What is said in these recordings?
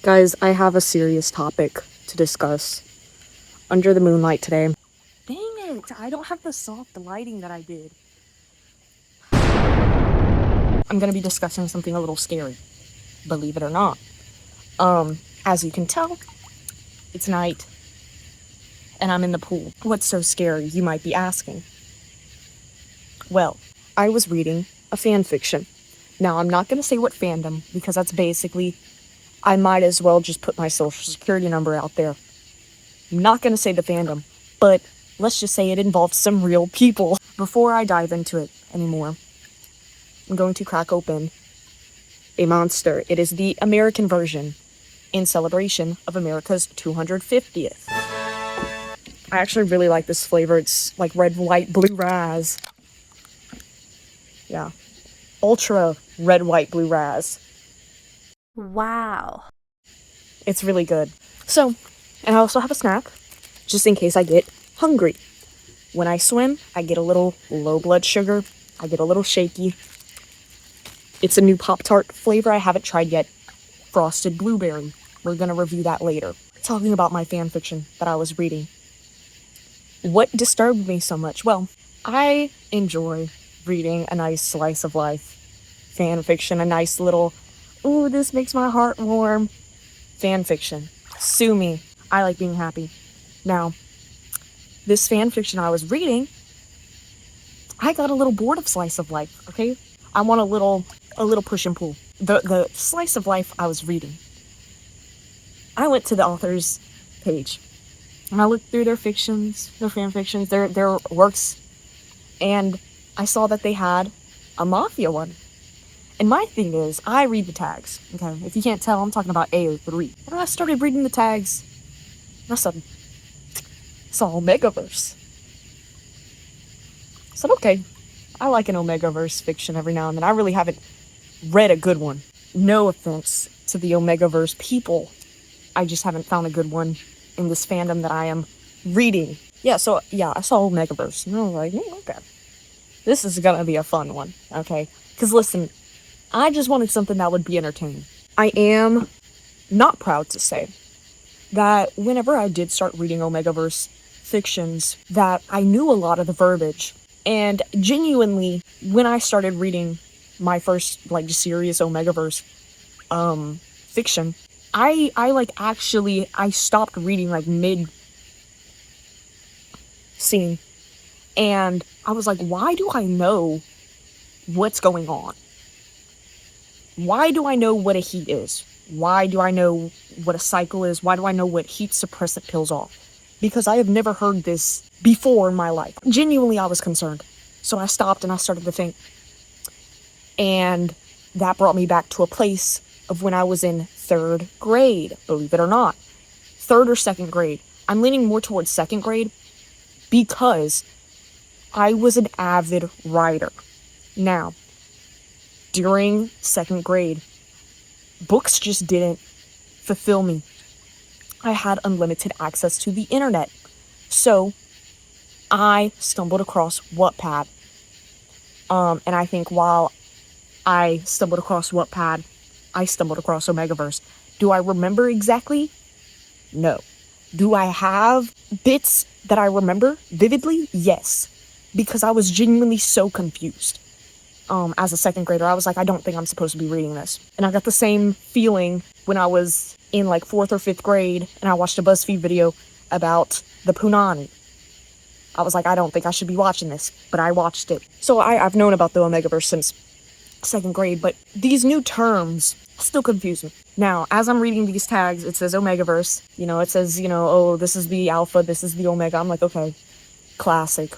Guys, I have a serious topic to discuss under the moonlight today. Dang it, I don't have the soft lighting that I did. I'm gonna be discussing something a little scary, believe it or not. As you can tell, it's night, and I'm in the pool. What's so scary, you might be asking? Well, I was reading a fan fiction. Now, I'm not gonna say what fandom, because that's basically, I might as well just put my social security number out there. I'm not gonna say the fandom, but let's just say it involves some real people. Before I dive into it anymore, I'm going to crack open a monster. It is the American version in celebration of America's 250th. I actually really like this flavor. It's like red, white, blue raz. Yeah. Ultra red, white, blue raz. Wow. It's really good. So, and I also have a snack, just in case I get hungry. When I swim, I get a little low blood sugar. I get a little shaky. It's a new Pop-Tart flavor I haven't tried yet. Frosted blueberry. We're gonna review that later. Talking about my fan fiction that I was reading. What disturbed me so much? Well, I enjoy reading a nice slice of life fan fiction, a nice little, ooh, this makes my heart warm fan fiction. Sue me. I like being happy. Now, this fan fiction I was reading, I got a little bored of slice of life, okay? I want a little push and pull. The slice of life I was reading, I went to the author's page and I looked through their fictions, their fan fictions, their works, and I saw that they had a mafia one. And my thing is, I read the tags, okay? If you can't tell, I'm talking about AO3. And I started reading the tags, and I saw omegaverse. I said, okay, I like an omegaverse fiction every now and then. I really haven't read a good one. No offense to the omegaverse people. I just haven't found a good one in this fandom that I am reading. I saw omegaverse, and I was like, okay. This is gonna be a fun one, okay? Because listen, I just wanted something that would be entertaining. I am not proud to say that whenever I did start reading omegaverse fictions, that I knew a lot of the verbiage. And genuinely, when I started reading my first, serious omegaverse fiction, I stopped reading, mid-scene. And I was like, why do I know what's going on? Why do I know what a heat is? Why do I know what a cycle is? Why do I know what heat suppressant pills are? Because I have never heard this before in my life. Genuinely, I was concerned. So I stopped and I started to think. And that brought me back to a place of when I was in 3rd grade, believe it or not. 3rd or 2nd grade. I'm leaning more towards 2nd grade because I was an avid writer. Now, during 2nd grade, books just didn't fulfill me. I had unlimited access to the internet. So, I stumbled across Wattpad. And I think while I stumbled across Wattpad, I stumbled across omegaverse. Do I remember exactly? No. Do I have bits that I remember vividly? Yes. Because I was genuinely so confused. As a 2nd grader, I was like, I don't think I'm supposed to be reading this. And I got the same feeling when I was in 4th or 5th grade and I watched a BuzzFeed video about the Punani. I was like, I don't think I should be watching this, but I watched it. So I've known about the omegaverse since 2nd grade, but these new terms still confuse me. Now, as I'm reading these tags, it says omegaverse. It says, oh, this is the alpha, this is the omega. I'm like, okay, classic.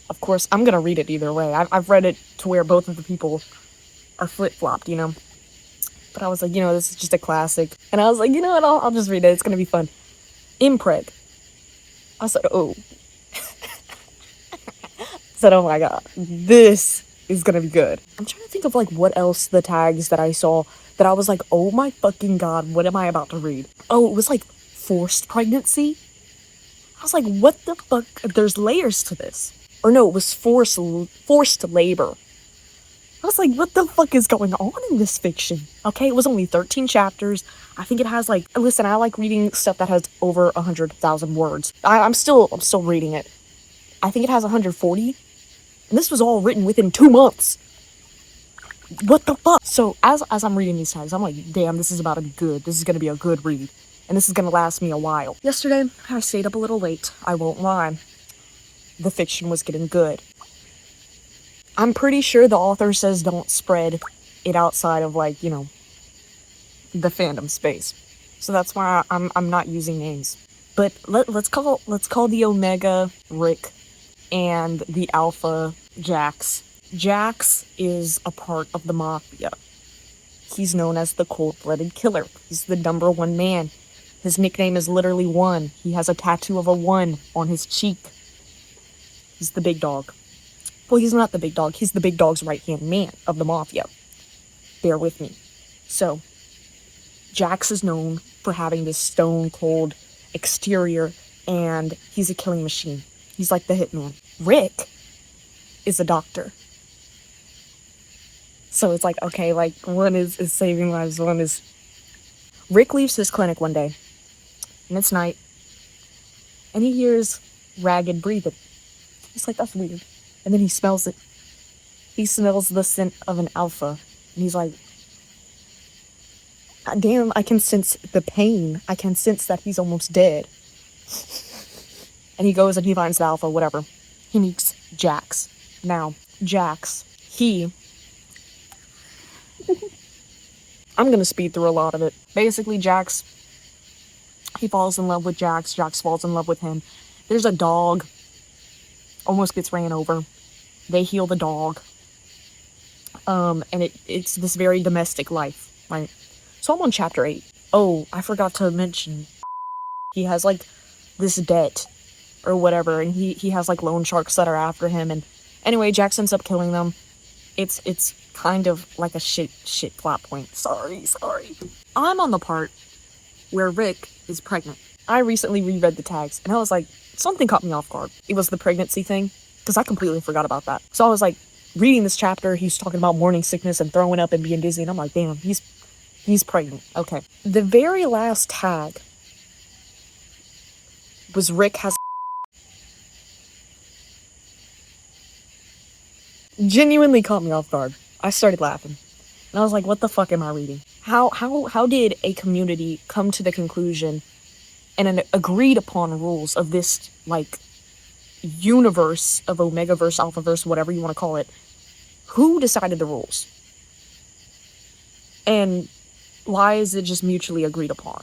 Of course, I'm gonna read it either way. I've read it to where both of the people are flip-flopped, But I was like, this is just a classic. And I was like, you know what, I'll just read it. It's gonna be fun. Impreg. I said, oh. Said, oh my god, this is gonna be good. I'm trying to think of what else the tags that I saw that I was like, oh my fucking god, what am I about to read? Oh, it was forced pregnancy. I was like, what the fuck? There's layers to this. Or no, it was forced labor. I was like, what the fuck is going on in this fiction? Okay, it was only 13 chapters. I think it has like, listen, I like reading stuff that has over 100,000 words. I'm still reading it. I think it has 140, and this was all written within 2 months. What the fuck? So as I'm reading these tags, I'm like, damn, this is gonna be a good read, and this is gonna last me a while. Yesterday, I stayed up a little late. I won't lie. The fiction was getting good. I'm pretty sure the author says don't spread it outside of, like, the fandom space. So that's why I'm not using names. But let's call the Omega Rick and the Alpha Jax. Jax is a part of the Mafia. He's known as the cold-blooded killer. He's the #1 man. His nickname is literally 1. He has a tattoo of a 1 on his cheek. He's the big dog. Well, he's not the big dog. He's the big dog's right-hand man of the Mafia. Bear with me. So, Jax is known for having this stone-cold exterior, and he's a killing machine. He's like the hitman. Rick is a doctor. So it's like, okay, like, one is saving lives, one is... Rick leaves his clinic one day, and it's night, and he hears ragged breathing. He's like, that's weird. And then he smells it. He smells the scent of an alpha, and he's like, damn, I can sense the pain. I can sense that he's almost dead. And he goes and he finds the alpha, whatever. He meets Jax. Now, Jax, I'm gonna speed through a lot of it. Basically, Jax, he falls in love with Jax. Jax falls in love with him. There's a dog. Almost gets ran over. They heal the dog. And it's this very domestic life, right? So I'm on chapter 8. Oh, I forgot to mention, he has, like, this debt or whatever, and he has, like, loan sharks that are after him, and anyway, Jax ends up killing them. It's kind of like a shit plot point. Sorry. I'm on the part where Rick is pregnant. I recently reread the tags, and I was like, something caught me off guard. It was the pregnancy thing, because I completely forgot about that. So I was like, reading this chapter, he's talking about morning sickness and throwing up and being dizzy, and I'm like, damn, he's pregnant. Okay. The very last tag was Rick has... Genuinely caught me off guard. I started laughing. And I was like, what the fuck am I reading? How did a community come to the conclusion and an agreed upon rules of this, like, universe of omegaverse, alphaverse, whatever you want to call it? Who decided the rules? And why is it just mutually agreed upon?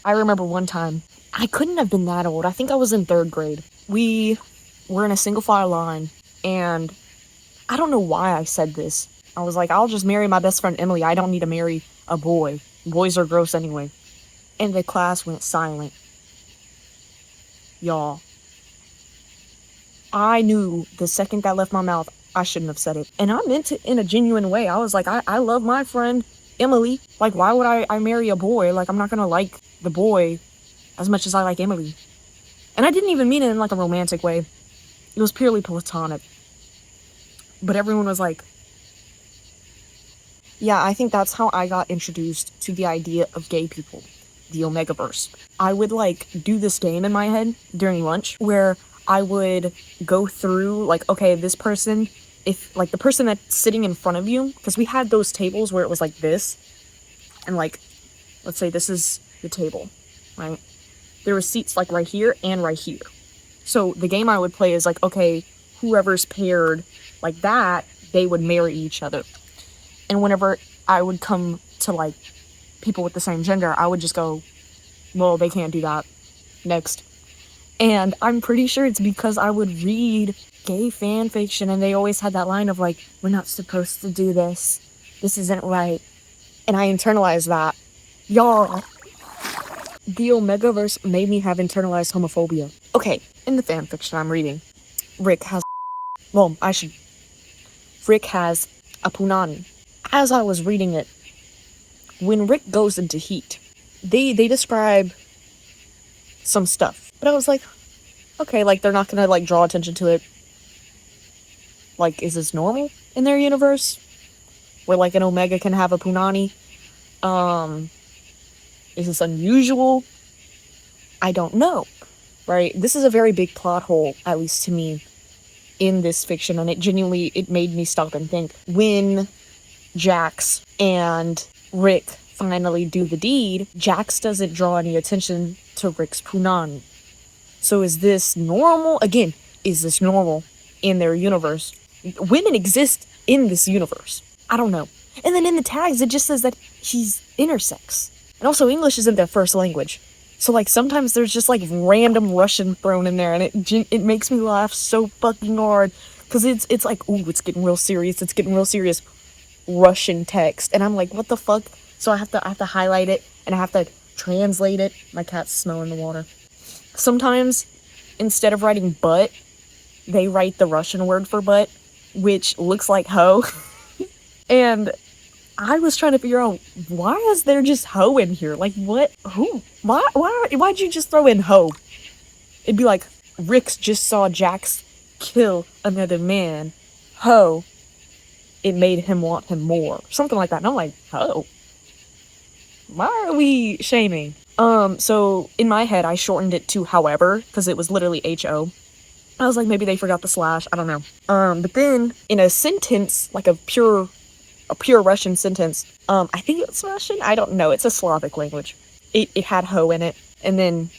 I remember one time, I couldn't have been that old. I think I was in 3rd grade. We were in a single file line, and I don't know why I said this. I was like, I'll just marry my best friend Emily. I don't need to marry a boy. Boys are gross anyway. And the class went silent. Y'all. I knew the second that left my mouth, I shouldn't have said it. And I meant it in a genuine way. I was like, I love my friend Emily. Like, why would I marry a boy? Like, I'm not gonna like the boy as much as I like Emily. And I didn't even mean it in, like, a romantic way. It was purely platonic. But everyone was like... Yeah, I think that's how I got introduced to the idea of gay people. The omegaverse. I would, like, do this game in my head during lunch where I would go through, like, okay, this person, if, like, the person that's sitting in front of you, because we had those tables where it was like this, and, like, let's say this is the table, right? There were seats, like, right here and right here. So the game I would play is, like, okay, whoever's paired like that, they would marry each other. And whenever I would come to, like, people with the same gender, I would just go, well, they can't do that. Next. And I'm pretty sure it's because I would read gay fan fiction, and they always had that line of, like, we're not supposed to do this. This isn't right. And I internalized that. Y'all. The omegaverse made me have internalized homophobia. Okay, in the fan fiction I'm reading, Rick has... Well, Rick has a punani. As I was reading it, when Rick goes into heat, they describe some stuff. But I was like, okay, like, they're not gonna, like, draw attention to it, Like, is this normal in their universe? Where, like, an Omega can have a Punani? Is this unusual? I don't know, right? This is a very big plot hole, at least to me, in this fiction, and it made me stop and think. When Jax and Rick finally do the deed, Jax doesn't draw any attention to Rick's Punani. So is this normal? Again, is this normal in their universe? Women exist in this universe. I don't know. And then in the tags, it just says that he's intersex. And also, English isn't their first language. So, like, sometimes there's just, like, random Russian thrown in there, and it makes me laugh so fucking hard. Because it's like, ooh, it's getting real serious. It's getting real serious. Russian text. And I'm like, what the fuck? So I have to highlight it, and I have to translate it. My cat's smelling the water. Sometimes, instead of writing butt, they write the Russian word for butt, which looks like hoe. And I was trying to figure out, why is there just hoe in here? Like, what? Who? Why'd you just throw in hoe? It'd be like, Rick's just saw Jax kill another man. Hoe. It made him want him more. Something like that. And I'm like, hoe? Why are we shaming? So in my head, I shortened it to however, because it was literally H-O. I was like, maybe they forgot the slash. I don't know. But then in a sentence, like a pure Russian sentence, I think it's Russian. I don't know. It's a Slavic language. It had ho in it, and then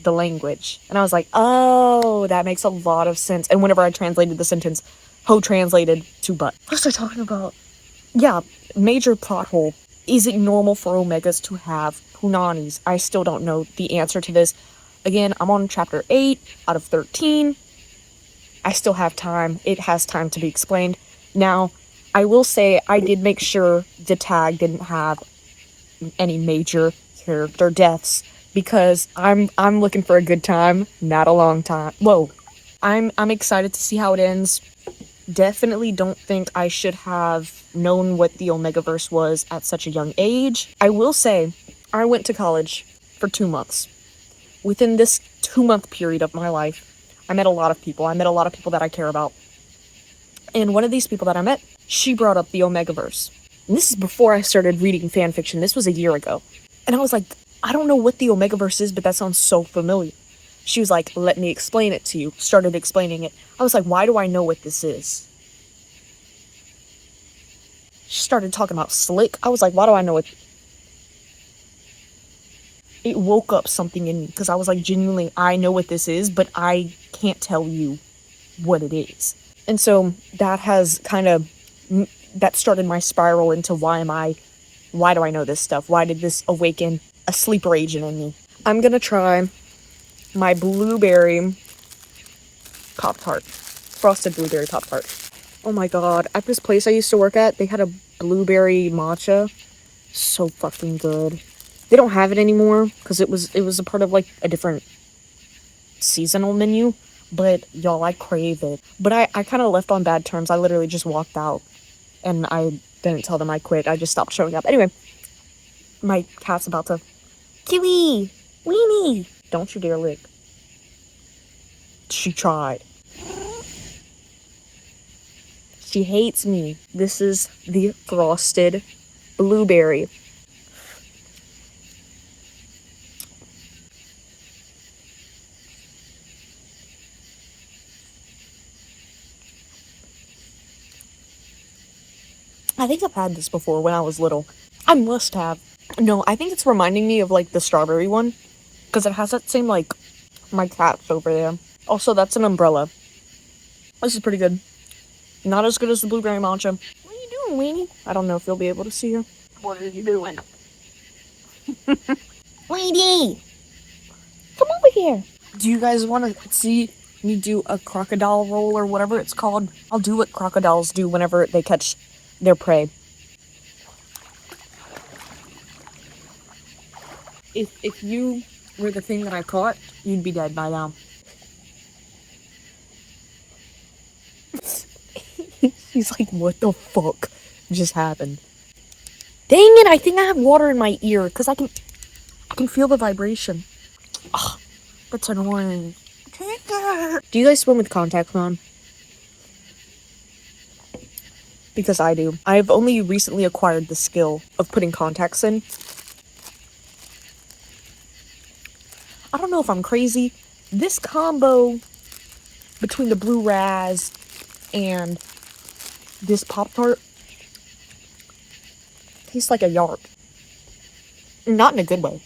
the language. And I was like, oh, that makes a lot of sense. And whenever I translated the sentence, ho translated to butt. What was I talking about? Yeah, major plot hole. Is it normal for Omegas to have Punanis? I still don't know the answer to this. Again, I'm on chapter 8 out of 13. I still have time. It has time to be explained. Now, I will say I did make sure the tag didn't have any major character deaths, because I'm looking for a good time, not a long time. Whoa. I'm excited to see how it ends. Definitely don't think I should have known what the omegaverse was at such a young age. I will say, I went to college for 2 months. Within this 2-month period of my life, I met a lot of people. I met a lot of people that I care about. And one of these people that I met, she brought up the omegaverse. And this is before I started reading fanfiction. This was a year ago. And I was like, I don't know what the omegaverse is, but that sounds so familiar. She was like, let me explain it to you. Started explaining it. I was like, why do I know what this is? She started talking about slick. I was like, why do I know it? It woke up something in me, because I was like, genuinely, I know what this is, but I can't tell you what it is. And so that has that started my spiral into why do I know this stuff? Why did this awaken a sleeper agent in me? I'm gonna try my blueberry Pop-Tart. Frosted blueberry Pop-Tart. Oh my god, at this place I used to work at, they had a blueberry matcha. So fucking good. They don't have it anymore, because it was a part of, like, a different seasonal menu. But, y'all, I crave it. But I kind of left on bad terms. I literally just walked out. And I didn't tell them I quit. I just stopped showing up. Anyway, my cat's about to... Kiwi! Weenie! Don't you dare lick. She tried. She hates me. This is the frosted blueberry. I think I've had this before when I was little. I must have. No, I think it's reminding me of, like, the strawberry one. Because it has that same, like, my cat's over there. Also, that's an umbrella. This is pretty good. Not as good as the blueberry matcha. What are you doing, Weenie? I don't know if you'll be able to see her. What are you doing? Weenie! Come over here. Do you guys want to see me do a crocodile roll or whatever it's called? I'll do what crocodiles do whenever they catch their prey. If you were the thing that I caught, you'd be dead by now. He's like, what the fuck just happened? Dang it, I think I have water in my ear, because I can feel the vibration. Ugh, that's annoying. Do you guys swim with contacts on? because I do. I've only recently acquired the skill of putting contacts in. I don't know if I'm crazy. This combo between the blue Raz and this Pop-Tart tastes like a yarp. Not in a good way.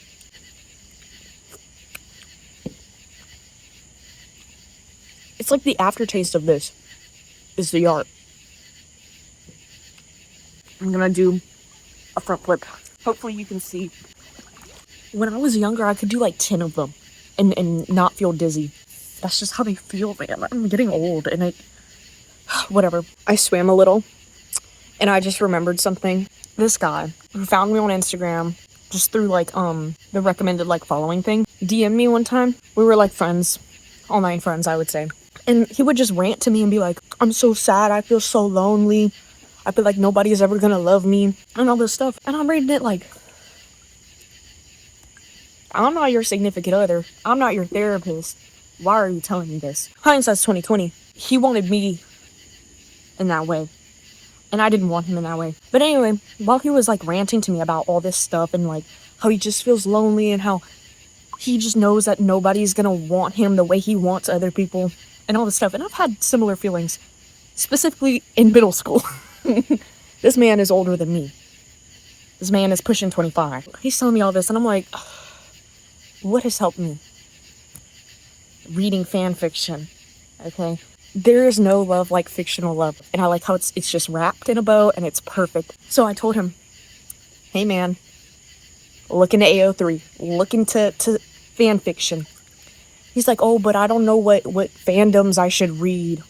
It's like the aftertaste of this is the yarp. I'm gonna do a front flip. Hopefully you can see. When I was younger, I could do like 10 of them and not feel dizzy. That's just how they feel, man. I'm getting old and whatever. I swam a little and I just remembered something. This guy who found me on Instagram just through like the recommended like following thing DM'd me one time. We were like friends, online friends, I would say. And he would just rant to me and be like, I'm so sad, I feel so lonely, I feel like nobody's ever gonna love me, and all this stuff. And I'm reading it like, I'm not your significant other, I'm not your therapist, why are you telling me this? Hindsight's 2020. He wanted me in that way, and I didn't want him in that way. But anyway, while he was like ranting to me about all this stuff and like how he just feels lonely and how he just knows that nobody's gonna want him the way he wants other people and all this stuff. And I've had similar feelings, specifically in middle school. This man is older than me. This man is pushing 25. He's telling me all this and I'm like, what has helped me? Reading fan fiction, okay? There is no love like fictional love. And I like how it's just wrapped in a bow and it's perfect. So I told him, hey man, look into AO3, look into fan fiction. He's like, oh, but I don't know what fandoms I should read.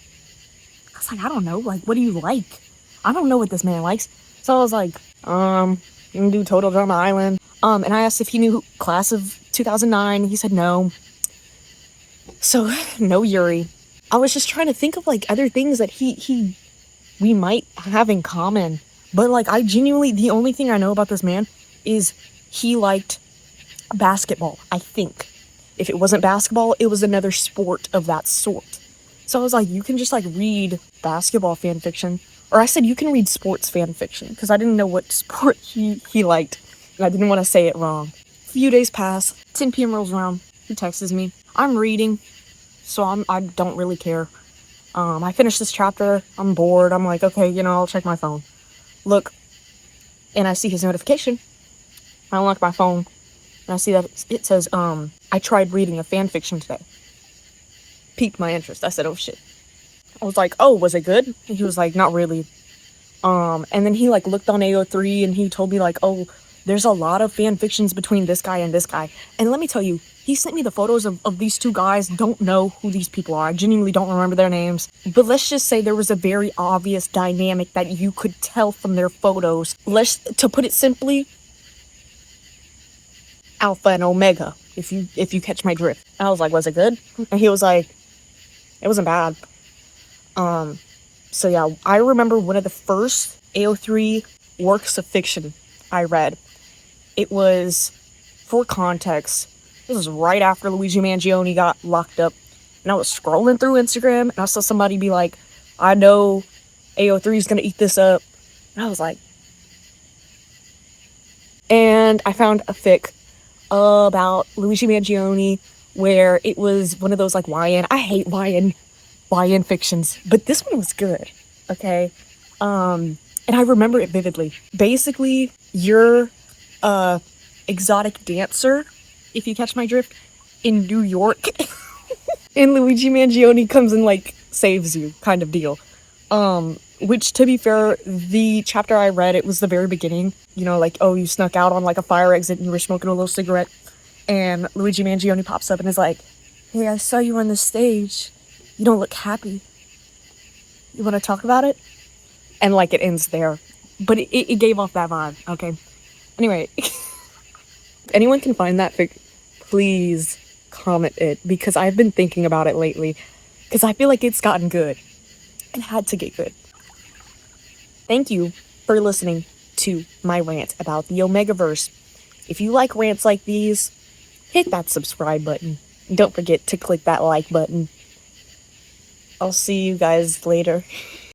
I was like, I don't know, like, what do you like? I don't know what this man likes. So I was like, you can do Total Drama Island. And I asked if he knew Class of 2009. He said no. So, no Yuri. I was just trying to think of, like, other things that we might have in common. But, like, I genuinely, the only thing I know about this man is he liked basketball, I think. If it wasn't basketball, it was another sport of that sort. So I was like, you can just, like, read basketball fan fiction. Or I said, you can read sports fan fiction. Because I didn't know what sport he liked. And I didn't want to say it wrong. A few days pass. 10 p.m. rolls around. He texts me. I'm reading. So I don't really care. I finished this chapter. I'm bored. I'm like, okay, I'll check my phone. Look. And I see his notification. I unlock my phone. And I see that it says, I tried reading a fan fiction today. Piqued my interest. I said, oh shit. I was like, oh, was it good? And he was like, not really. And then he like looked on AO3 and he told me like, oh, there's a lot of fan fictions between this guy and this guy. And let me tell you, he sent me the photos of these two guys. Don't know who these people are. I genuinely don't remember their names. But let's just say there was a very obvious dynamic that you could tell from their photos. To put it simply, Alpha and Omega, if you catch my drift. And I was like, was it good? And he was like, it wasn't bad. So yeah, I remember one of the first AO3 works of fiction I read. It was, for context, this was right after Luigi Mangione got locked up. And I was scrolling through Instagram and I saw somebody be like, I know AO3 is gonna eat this up. And I was like, and I found a fic about Luigi Mangione where it was one of those like YN. I hate YN fictions, but this one was good. Okay. And I remember it vividly. Basically, you're a exotic dancer, if you catch my drift, in New York. And Luigi Mangione comes and like saves you, kind of deal. Which, to be fair, the chapter I read, it was the very beginning. Like, oh, you snuck out on like a fire exit and you were smoking a little cigarette. And Luigi Mangione pops up and is like, hey, I saw you on the stage. You don't look happy. You want to talk about it? And like it ends there. But it gave off that vibe, okay? Anyway, if anyone can find that fic, please comment it. Because I've been thinking about it lately. Because I feel like it's gotten good. It had to get good. Thank you for listening to my rant about the omegaverse. If you like rants like these, hit that subscribe button. Don't forget to click that like button. I'll see you guys later.